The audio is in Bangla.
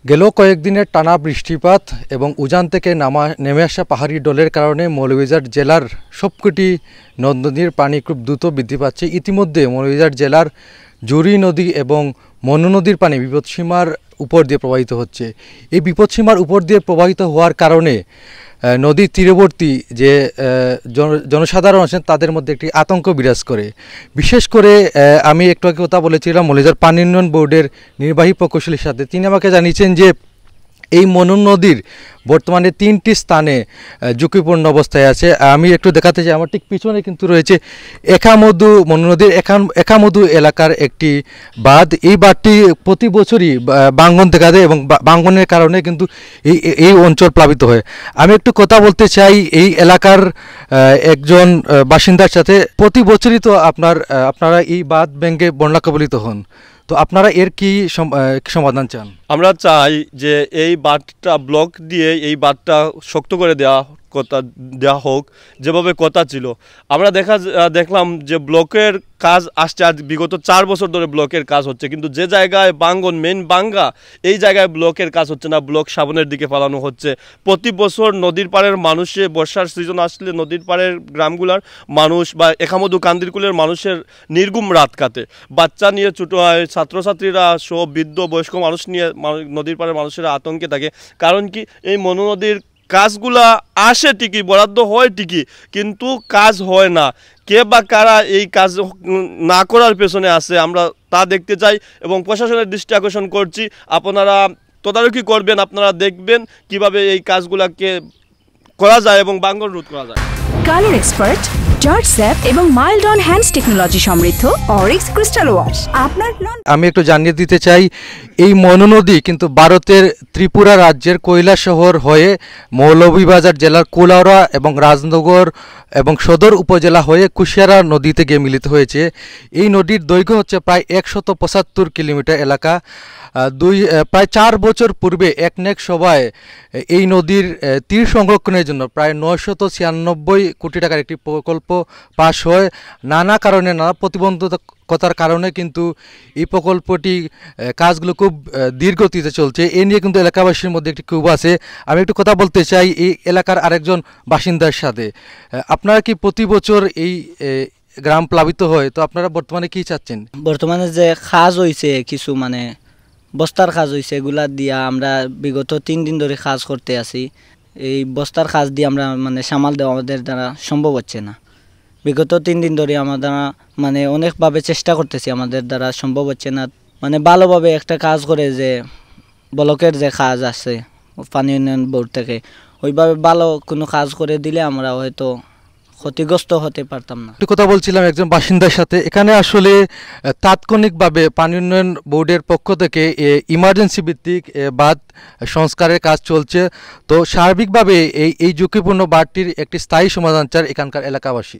গেল কয়েকদিনের টানা বৃষ্টিপাত এবং উজান থেকে নেমে আসা পাহাড়ি ঢলের কারণে মৌলভীবাজার জেলার সবকটি নদ নদীর পানি খুব দ্রুত বৃদ্ধি পাচ্ছে। ইতিমধ্যে মৌলভীবাজার জেলার জুরি নদী এবং মনু নদীর পানি বিপদসীমার উপর দিয়ে প্রবাহিত হচ্ছে। এই বিপদসীমার উপর দিয়ে প্রবাহিত হওয়ার কারণে নদীর তীরবর্তী যে জনসাধারণ আছেন তাদের মধ্যে একটি আতঙ্ক বিরাজ করে। বিশেষ করে আমি একটু আগে কথা বলেছিলাম মৌলভীবাজার পানি উন্নয়ন বোর্ডের নির্বাহী প্রকৌশলীর সাথে। তিনি আমাকে জানিয়েছেন যে এই মনু নদীর বর্তমানে 3টি স্থানে ঝুঁকিপূর্ণ অবস্থায় আছে। আমি একটু দেখাতে চাই, আমার ঠিক পিছনে কিন্তু রয়েছে একামধু, মনু নদীর একামধু এলাকার একটি বাঁধ। এই বাঁধটি প্রতি বছরই ভাঙ্গন দেখা দেয় এবং ভাঙ্গনের কারণে কিন্তু এই অঞ্চল প্লাবিত হয়। আমি একটু কথা বলতে চাই এই এলাকার একজন বাসিন্দার সাথে। প্রতি বছরই তো আপনারা এই বাঁধ ভেঙে বন্যা কবলিত হন, তো আপনারা এর কি সমাধান চান? আমরা চাই যে এই বাঁধটা ব্লক দিয়ে এই বাঁধটা শক্ত করে দেওয়া হোক, যেভাবে কথা ছিল। আমরা দেখলাম যে ব্লকের কাজ আসছে, আজ বিগত 4 বছর ধরে ব্লকের কাজ হচ্ছে, কিন্তু যে জায়গায় বাঙ্গন মেন বাঙ্গা এই জায়গায় ব্লকের কাজ হচ্ছে না, ব্লক সাবনের দিকে পালানো হচ্ছে। প্রতি বছর নদীর পাড়ের মানুষে বর্ষার সিজন আসলে নদীর পাড়ের গ্রামগুলার মানুষ বা একামধু কান্দিরকুলের মানুষের নির্গুম রাত কাটে। বাচ্চা নিয়ে ছোটো ছাত্রছাত্রীরা সব বৃদ্ধ বয়স্ক মানুষ নিয়ে নদীর পাড়ের মানুষেরা আতঙ্কে থাকে। কারণ কি, এই মনু নদীর কাজগুলা আসে ঠিকই, বরাদ্দ হয় ঠিকই, কিন্তু কাজ হয় না। কে বা কারা এই কাজ না করার পেছনে আছে আমরা তা দেখতে চাই এবং প্রশাসনের দৃষ্টি আকর্ষণ করছি। আপনারা তদারকি করবেন, আপনারা দেখবেন কিভাবে এই কাজগুলাকে করা যায় এবং ভাঙ্গন রোধ করা যায়। কালার এক্সপার্ট, জর্জ স্যাপ এবং মাইল্ড অন হ্যান্ডস টেকনোলজি সমৃদ্ধ অরিক্স ক্রিস্টাল ওয়াশ আপনার। আমি একটু জানিয়ে দিতে চাই, এই মনু নদী কিন্তু ভারতের ত্রিপুরা রাজ্যের কৈলাসহর হয়ে মৌলভীবাজার জেলার কুলাউড়া এবং রাজনগর এবং সদর উপজেলা হয়ে কুশিয়ারা নদীতে গিয়ে মিলিত হয়েছে। এই নদীর দৈর্ঘ্য হচ্ছে প্রায় 175 কিলোমিটার এলাকা। প্রায় 4 বছর পূর্বে একনেক সভায় এই নদীর তীর সংরক্ষণের জন্য প্রায় 996 কোটি টাকার একটি প্রকল্প পাশ হয়। নানা কারণে, নানা প্রতিবন্ধকতার কারণে কিন্তু এই প্রকল্পটি কাজগুলো খুব ধীরগতিতে চলছে। এ নিয়ে কিন্তু এলাকাবাসীর মধ্যে একটি ক্ষোভ আছে। আমি একটু কথা বলতে চাই এই এলাকার আরেকজন বাসিন্দার সাথে। আপনারা কি প্রতি বছর এই গ্রাম প্লাবিত হয়, তো আপনারা বর্তমানে কি চাচ্ছেন? বর্তমানে যে কাজ হয়েছে কিছু বস্তার কাজ হয়েছে, এগুলা দিয়া আমরা বিগত 3 দিন ধরে কাজ করতে আছি। এই বস্তার কাজ দিয়ে আমরা সামাল দেওয়া আমাদের দ্বারা সম্ভব হচ্ছে না। বিগত 3 দিন ধরে আমাদের অনেকভাবে চেষ্টা করতেছি, আমাদের দ্বারা সম্ভব হচ্ছে না। ভালোভাবে একটা কাজ করে যে ব্লকের যে কাজ আছে পানি উন্নয়ন বোর্ড থেকে, ওইভাবে ভালো কোনো কাজ করে দিলে আমরা হয়তো ক্ষতিগ্রস্ত হতে পারতাম না। কথা বলছিলাম একজন বাসিন্দার সাথে। এখানে আসলে তাৎক্ষণিকভাবে পানি উন্নয়ন বোর্ডের পক্ষ থেকে ইমার্জেন্সি ভিত্তিক বাঁধ সংস্কারের কাজ চলছে। তো সার্বিকভাবে এই ঝুঁকিপূর্ণ বাঁধটির একটি স্থায়ী সমাধান চায় এখানকার এলাকাবাসী।